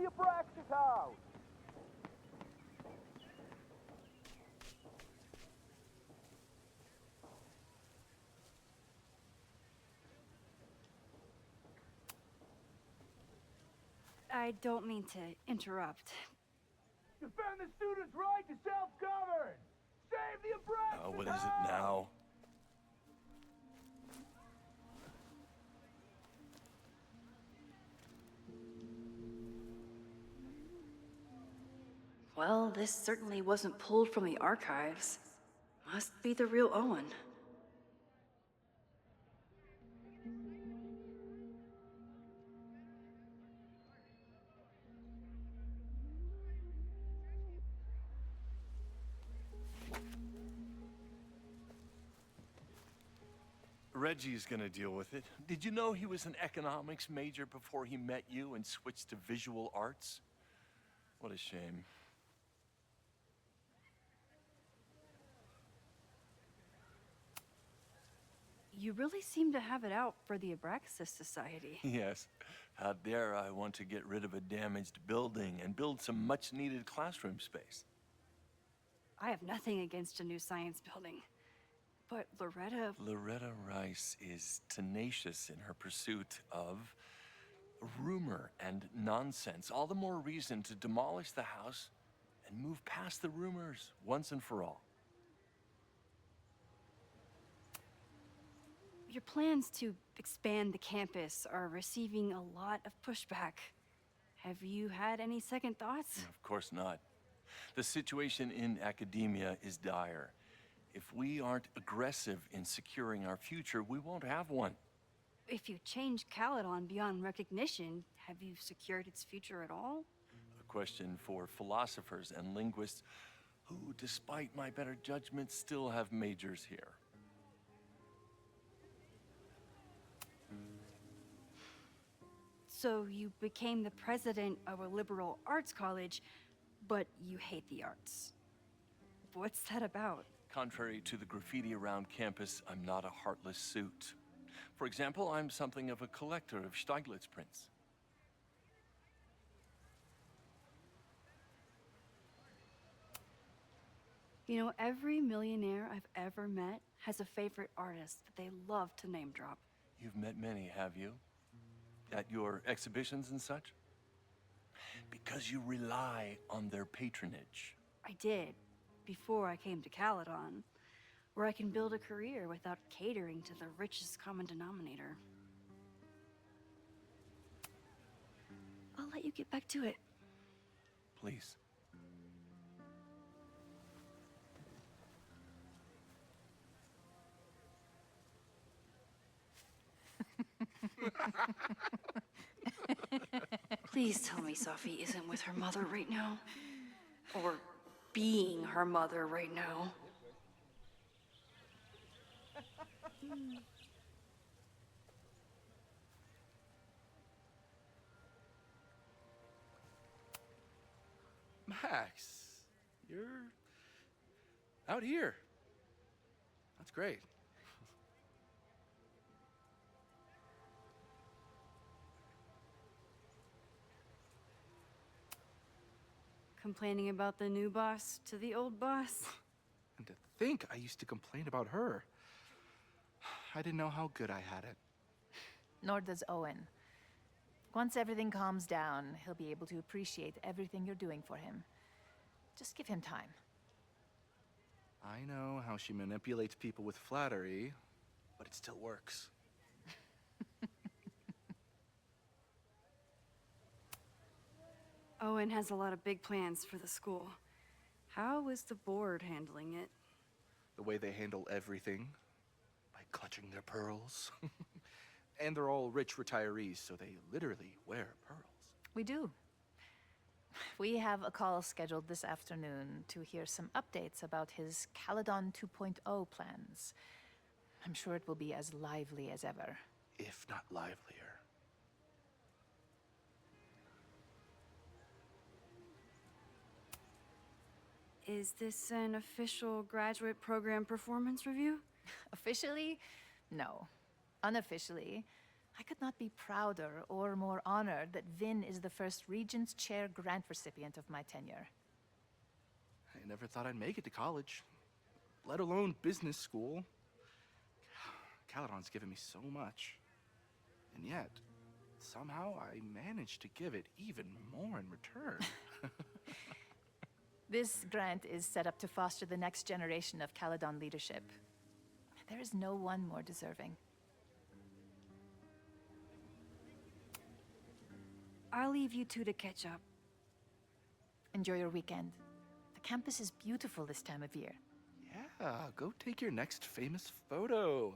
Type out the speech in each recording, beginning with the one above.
the Abraxas house! I don't mean to interrupt. Defend the students' right to self-govern! Save the Abraxas What house! is it now? Well, this certainly wasn't pulled from the archives. Must be the real Owen. Reggie's gonna deal with it. Did you know he was an economics major before he met you and switched to visual arts? What a shame. You really seem to have it out for the Abraxas Society. Yes. Out there, I want to get rid of a damaged building and build some much-needed classroom space. I have nothing against a new science building. But Loretta Rice is tenacious in her pursuit of rumor and nonsense. All the more reason to demolish the house and move past the rumors once and for all. Your plans to expand the campus are receiving a lot of pushback. Have you had any second thoughts? Of course not. The situation in academia is dire. If we aren't aggressive in securing our future, we won't have one. If you change Caledon beyond recognition, have you secured its future at all? A question for philosophers and linguists who, despite my better judgment, still have majors here. So you became the president of a liberal arts college, but you hate the arts. What's that about? Contrary to the graffiti around campus, I'm not a heartless suit. For example, I'm something of a collector of Stieglitz prints. You know, every millionaire I've ever met has a favorite artist that they love to name drop. You've met many, have you? At your exhibitions and such? Because you rely on their patronage. I did, before I came to Caledon, where I can build a career without catering to the richest common denominator. I'll let you get back to it. Please. Please tell me Safi isn't with her mother right now. Or being her mother right now. Max, you're out here. That's great. Complaining about the new boss to the old boss? And to think I used to complain about her. I didn't know how good I had it. Nor does Owen. Once everything calms down, he'll be able to appreciate everything you're doing for him. Just give him time. I know how she manipulates people with flattery, but it still works. Owen has a lot of big plans for the school. How is the board handling it? The way they handle everything, by clutching their pearls. And they're all rich retirees, so they literally wear pearls. We do. We have a call scheduled this afternoon to hear some updates about his Caledon 2.0 plans. I'm sure it will be as lively as ever. If not livelier. Is this an official graduate program performance review? Officially, no. Unofficially, I could not be prouder or more honored that Vin is the first Regent's Chair grant recipient of my tenure. I never thought I'd make it to college, let alone business school. Caledon's given me so much. And yet, somehow I managed to give it even more in return. This grant is set up to foster the next generation of Caledon leadership. There is no one more deserving. I'll leave you two to catch up. Enjoy your weekend. The campus is beautiful this time of year. Yeah, go take your next famous photo.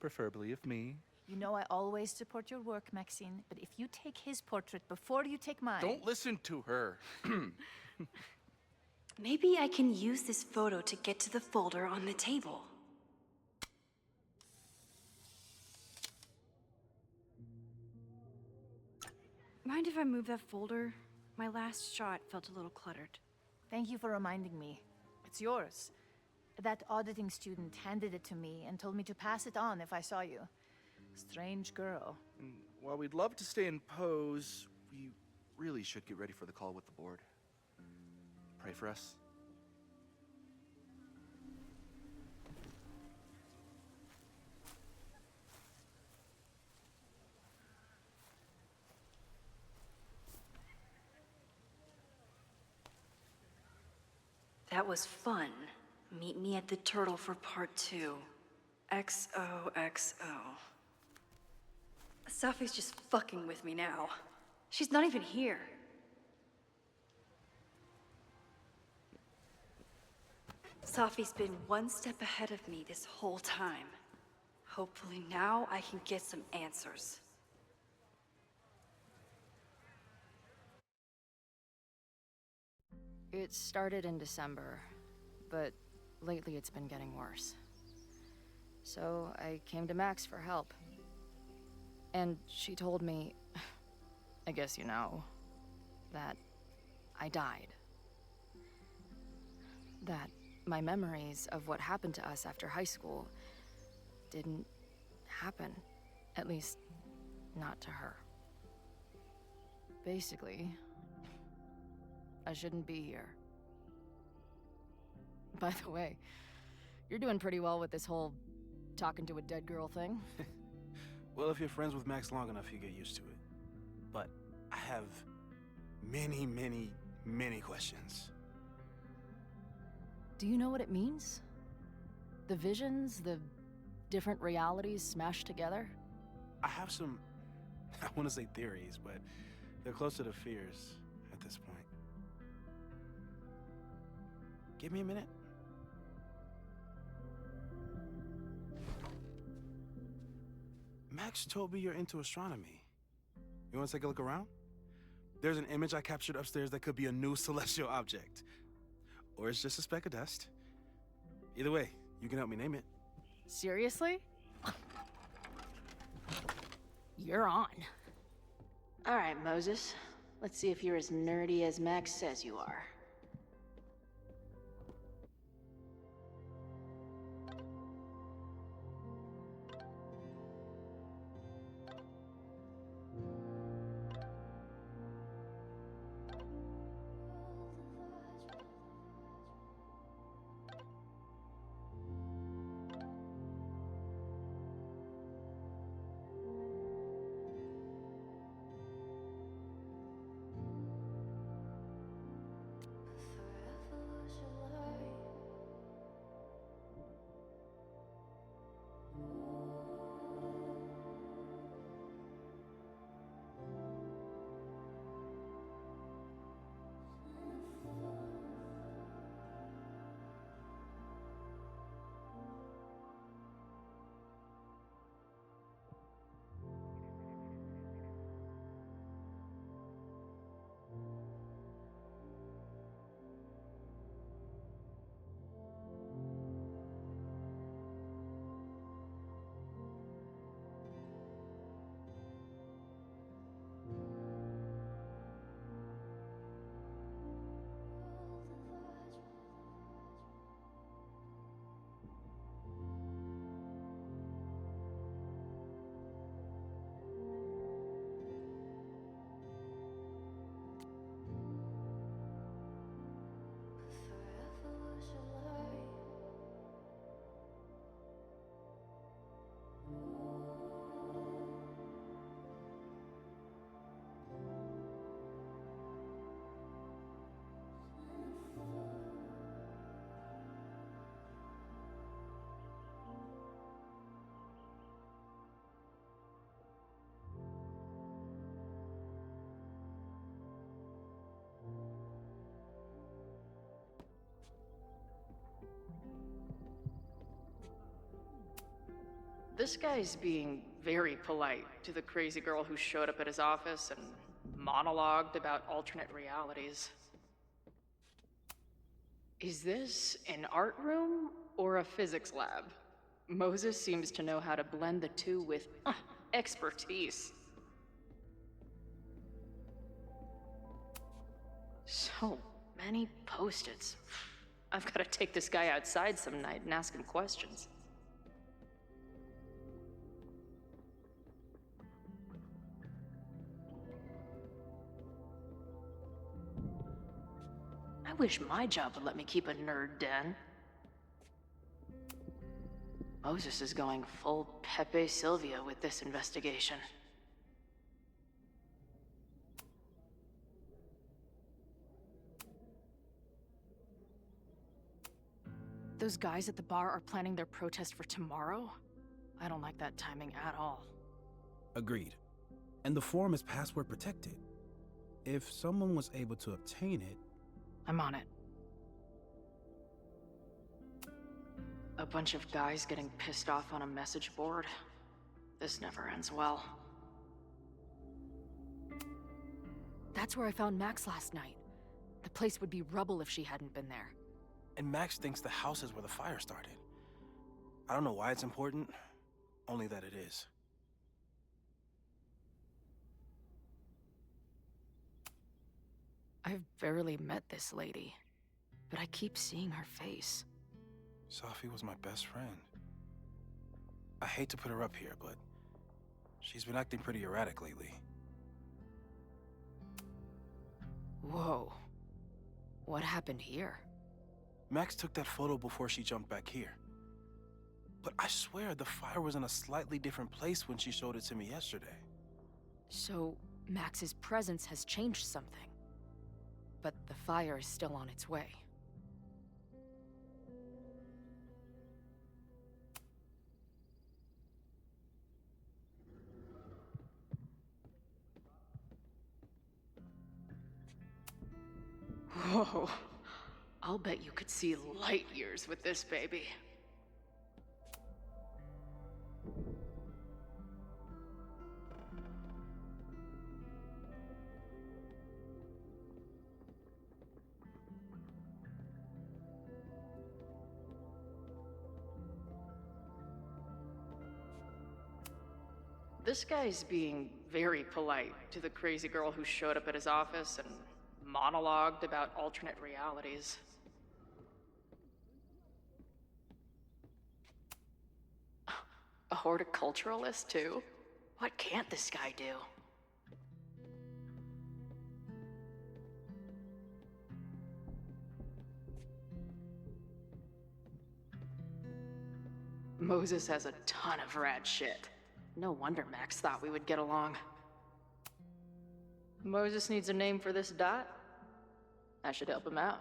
Preferably of me. You know I always support your work, Maxine, but if you take his portrait before you take mine... Don't listen to her. Maybe I can use this photo to get to the folder on the table. Mind if I move that folder? My last shot felt a little cluttered. Thank you for reminding me. It's yours. That auditing student handed it to me and told me to pass it on if I saw you. Strange girl. And while we'd love to stay in pose, we really should get ready for the call with the board. Pray for us. That was fun. Meet me at the Turtle for part 2. XOXO. Safi's just fucking with me now. She's not even here. Safi's been one step ahead of me this whole time. Hopefully now I can get some answers. It started in December, but lately it's been getting worse. So I came to Max for help. And she told me, I guess you know, that I died. That my memories of what happened to us after high school didn't happen. At least, not to her. Basically, I shouldn't be here. By the way, you're doing pretty well with this whole talking to a dead girl thing. Well, if you're friends with Max long enough, you get used to it. But I have many, many, many questions. Do you know what it means? The visions, the different realities smashed together? I have some, I want to say theories, but they're closer to fears at this point. Give me a minute. Max told me you're into astronomy. You want to take a look around? There's an image I captured upstairs that could be a new celestial object. Or it's just a speck of dust. Either way, you can help me name it. Seriously? You're on. All right, Moses. Let's see if you're as nerdy as Max says you are. This guy's being very polite to the crazy girl who showed up at his office and monologued about alternate realities. Is this an art room or a physics lab? Moses seems to know how to blend the two with expertise. So many post-its. I've got to take this guy outside some night and ask him questions. I wish my job would let me keep a nerd den. Moses is going full Pepe Silvia with this investigation. Those guys at the bar are planning their protest for tomorrow? I don't like that timing at all. Agreed. And the form is password protected. If someone was able to obtain it... I'm on it. A bunch of guys getting pissed off on a message board. This never ends well. That's where I found Max last night. The place would be rubble if she hadn't been there. And Max thinks the house is where the fire started. I don't know why it's important, only that it is. I've barely met this lady, but I keep seeing her face. Safi was my best friend. I hate to put her up here, but she's been acting pretty erratic lately. Whoa. What happened here? Max took that photo before she jumped back here. But I swear the fire was in a slightly different place when she showed it to me yesterday. So, Max's presence has changed something. But the fire is still on its way. Whoa. I'll bet you could see light years with this baby. This guy's being very polite to the crazy girl who showed up at his office and monologued about alternate realities. A horticulturalist, too? What can't this guy do? Moses has a ton of rad shit. No wonder Max thought we would get along. Moses needs a name for this dot. I should help him out.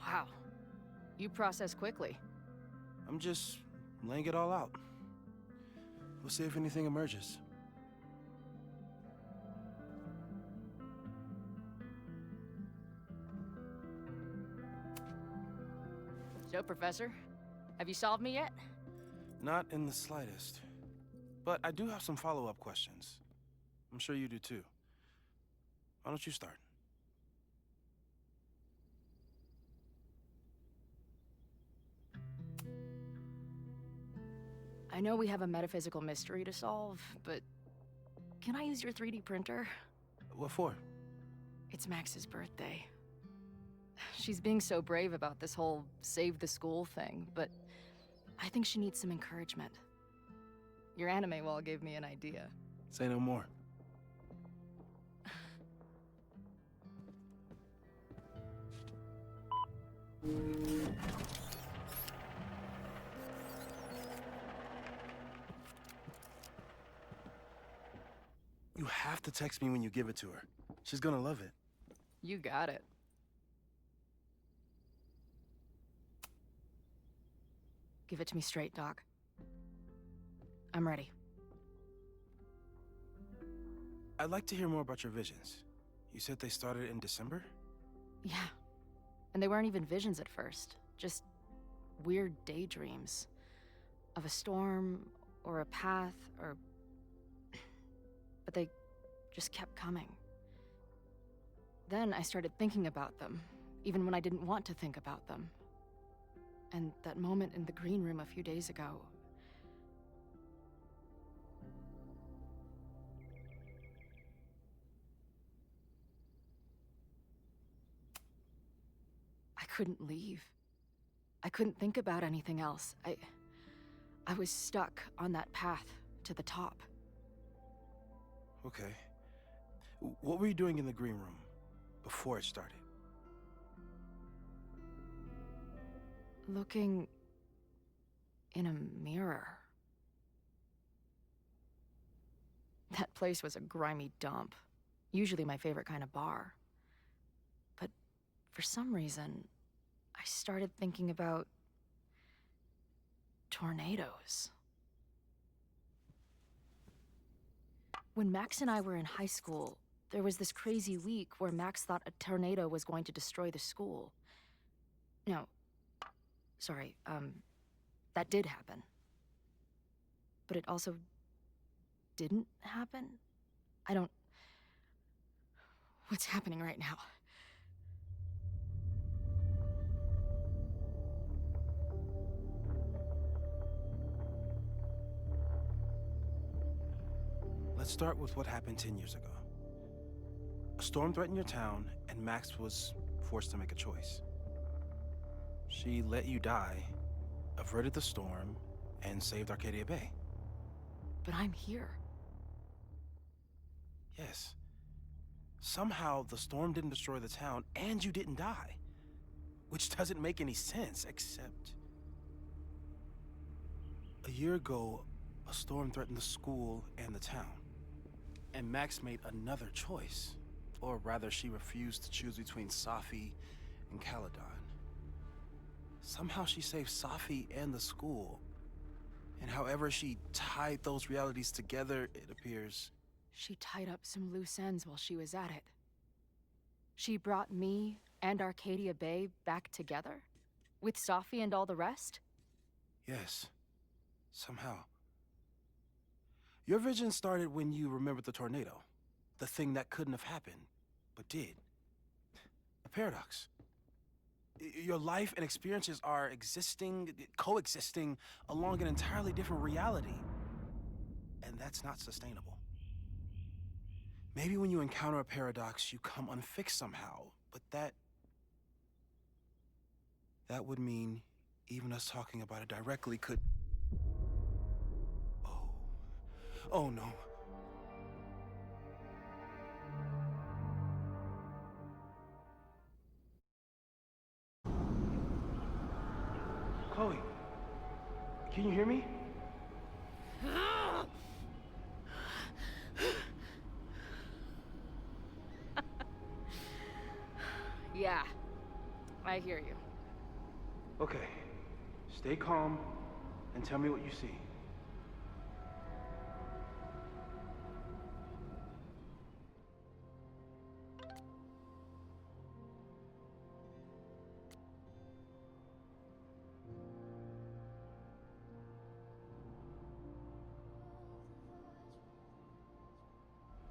Wow. You process quickly. I'm just laying it all out. We'll see if anything emerges. So, Professor, have you solved me yet? Not in the slightest. But I do have some follow-up questions. I'm sure you do too. Why don't you start? I know we have a metaphysical mystery to solve, but can I use your 3D printer? What for? It's Max's birthday. She's being so brave about this whole save the school thing, but I think she needs some encouragement. Your anime wall gave me an idea. Say no more. You have to text me when you give it to her. She's gonna love it. You got it. Give it to me straight, Doc. I'm ready. I'd like to hear more about your visions. You said they started in December? Yeah. And they weren't even visions at first. Just weird daydreams. Of a storm, or a path, or... But they just kept coming. Then I started thinking about them, even when I didn't want to think about them. And that moment in the green room a few days ago... I couldn't leave. I couldn't think about anything else. I was stuck on that path to the top. Okay. What were you doing in the green room before it started? Looking in a mirror. That place was a grimy dump. Usually my favorite kind of bar. But for some reason, I started thinking about tornadoes. When Max and I were in high school, there was this crazy week where Max thought a tornado was going to destroy the school. No, sorry, that did happen. But it also didn't happen? What's happening right now? Let's start with what happened 10 years ago. A storm threatened your town, and Max was forced to make a choice. She let you die, averted the storm, and saved Arcadia Bay. But I'm here. Yes. Somehow, the storm didn't destroy the town, and you didn't die. Which doesn't make any sense, except... A year ago, a storm threatened the school and the town. And Max made another choice. Or rather, she refused to choose between Safi and Caledon. Somehow she saved Safi and the school. And however she tied those realities together, it appears... She tied up some loose ends while she was at it. She brought me and Arcadia Bay back together? With Safi and all the rest? Yes. Somehow. Your vision started when you remembered the tornado. The thing that couldn't have happened, but did. A paradox. Your life and experiences are coexisting along an entirely different reality. And that's not sustainable. Maybe when you encounter a paradox, you come unfixed somehow, but that would mean even us talking about it directly could... Oh no. Chloe, can you hear me? Yeah, I hear you. Okay, stay calm and tell me what you see.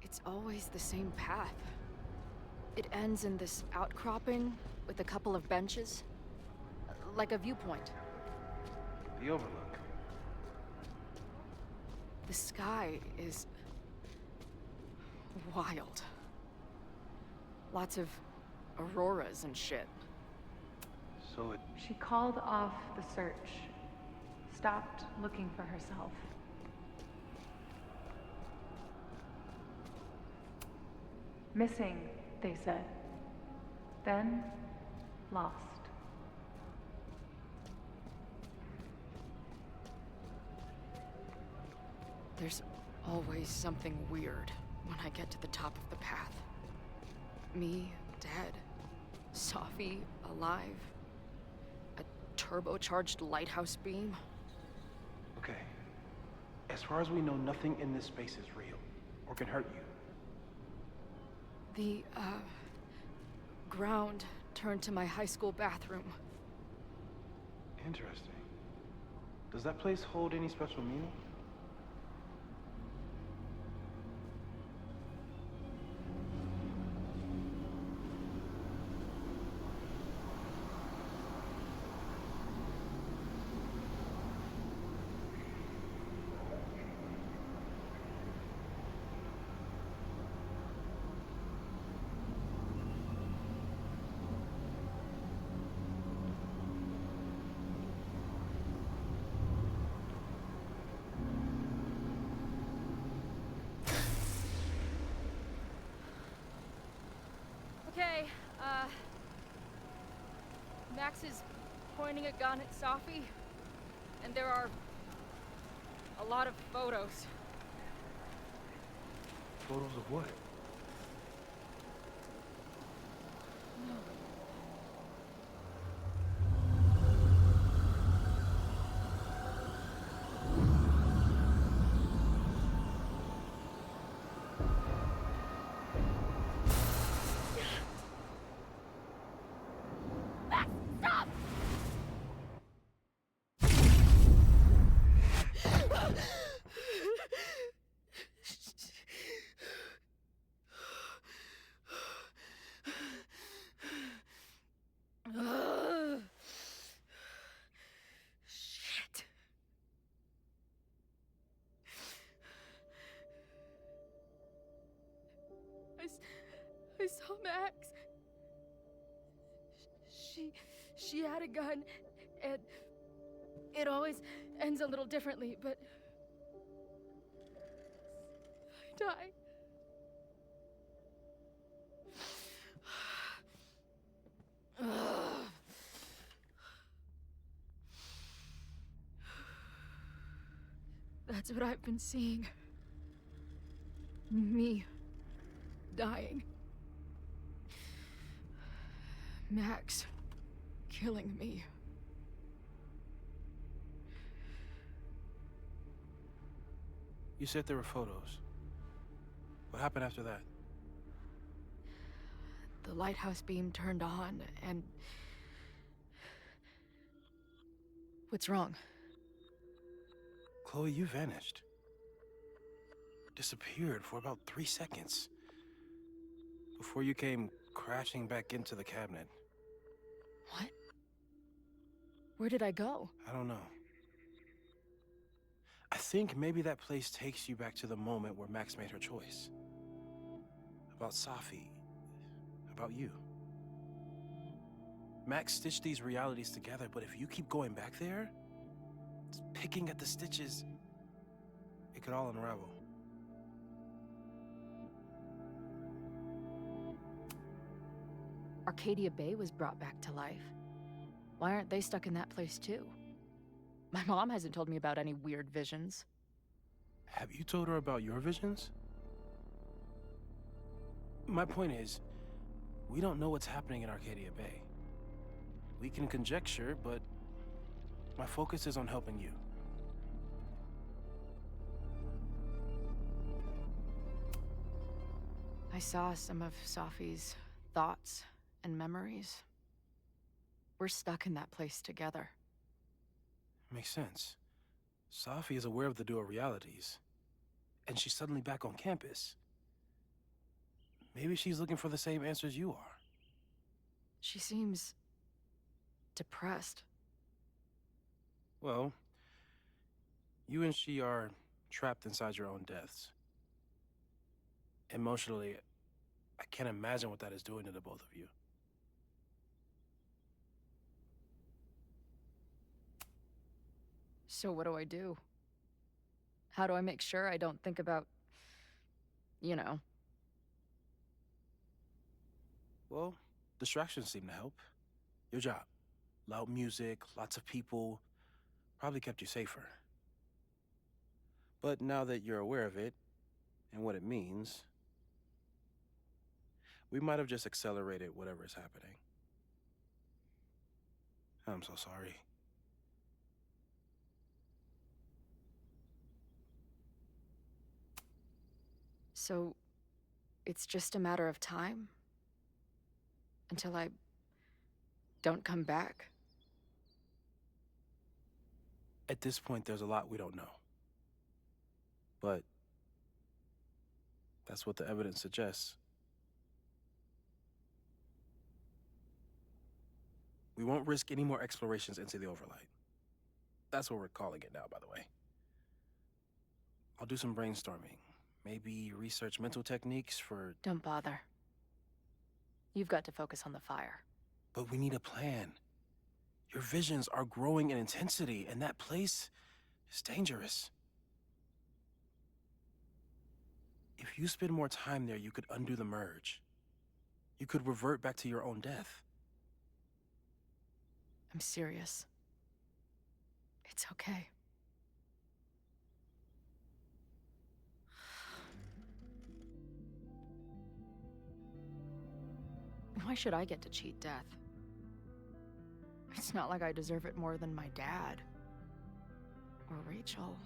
It's always the same path. It ends in this outcropping with a couple of benches. Like a viewpoint. The overlook. The sky is... wild. Lots of auroras and shit. So it... She called off the search. Stopped looking for herself. Missing, they said. Then, lost. There's always something weird when I get to the top of the path. Me, dead. Safi, alive. A turbocharged lighthouse beam. Okay. As far as we know, nothing in this space is real or can hurt you. The, ground turned to my high school bathroom. Interesting. Does that place hold any special meaning? Okay, Max is pointing a gun at Safi, and there are a lot of photos. Photos of what? Shit. I saw Max. She had a gun, and it always ends a little differently, but I die. That's what I've been seeing. Me dying. Max killing me. You said there were photos. What happened after that? The lighthouse beam turned on, and... What's wrong? Chloe, you vanished. Disappeared for about 3 seconds. Before you came crashing back into the cabinet. What? Where did I go? I don't know. I think maybe that place takes you back to the moment where Max made her choice. About Safi. About you. Max stitched these realities together, but if you keep going back there, picking at the stitches, it could all unravel. Arcadia Bay was brought back to life. Why aren't they stuck in that place too? My mom hasn't told me about any weird visions. Have you told her about your visions? My point is, we don't know what's happening in Arcadia Bay. We can conjecture, but my focus is on helping you. I saw some of Safi's thoughts and memories. We're stuck in that place together. Makes sense. Safi is aware of the dual realities, and she's suddenly back on campus. Maybe she's looking for the same answers you are. She seems... depressed. Well, you and she are trapped inside your own deaths. Emotionally, I can't imagine what that is doing to the both of you. So what do I do? How do I make sure I don't think about... you know? Well, distractions seem to help. Your job. Loud music, lots of people, probably kept you safer. But now that you're aware of it and what it means, we might have just accelerated whatever is happening. I'm so sorry. So, it's just a matter of time? Until I don't come back? At this point, there's a lot we don't know. But that's what the evidence suggests. We won't risk any more explorations into the Overlight. That's what we're calling it now, by the way. I'll do some brainstorming. Maybe research mental techniques for... Don't bother. You've got to focus on the fire. But we need a plan. Your visions are growing in intensity, and that place is dangerous. If you spend more time there, you could undo the merge. You could revert back to your own death. I'm serious. It's okay. Why should I get to cheat death? It's not like I deserve it more than my dad. Or Rachel.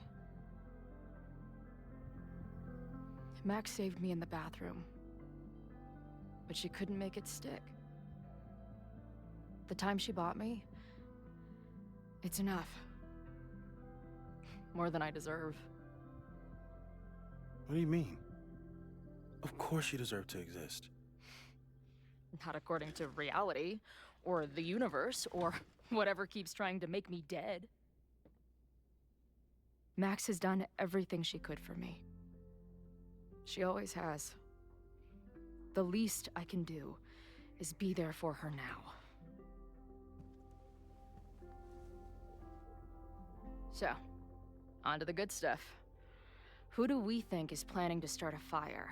Max saved me in the bathroom. But she couldn't make it stick. The time she bought me, it's enough. More than I deserve. What do you mean? Of course you deserve to exist. Not according to reality, or the universe, or whatever keeps trying to make me dead. Max has done everything she could for me. She always has. The least I can do is be there for her now. So, on to the good stuff. Who do we think is planning to start a fire?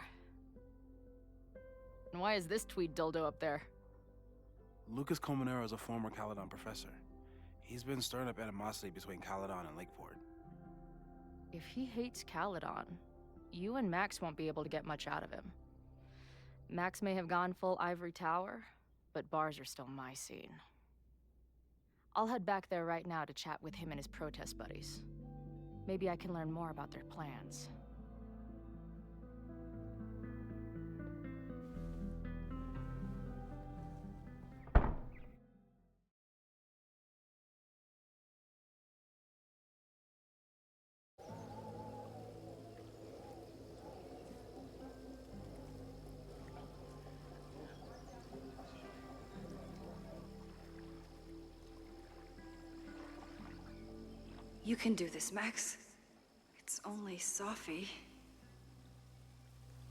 And why is this tweed dildo up there? Lucas Colmenero is a former Caledon professor. He's been stirring up animosity between Caledon and Lakeport. If he hates Caledon, you and Max won't be able to get much out of him. Max may have gone full Ivory Tower, but bars are still my scene. I'll head back there right now to chat with him and his protest buddies. Maybe I can learn more about their plans. You can do this, Max. It's only Sophie.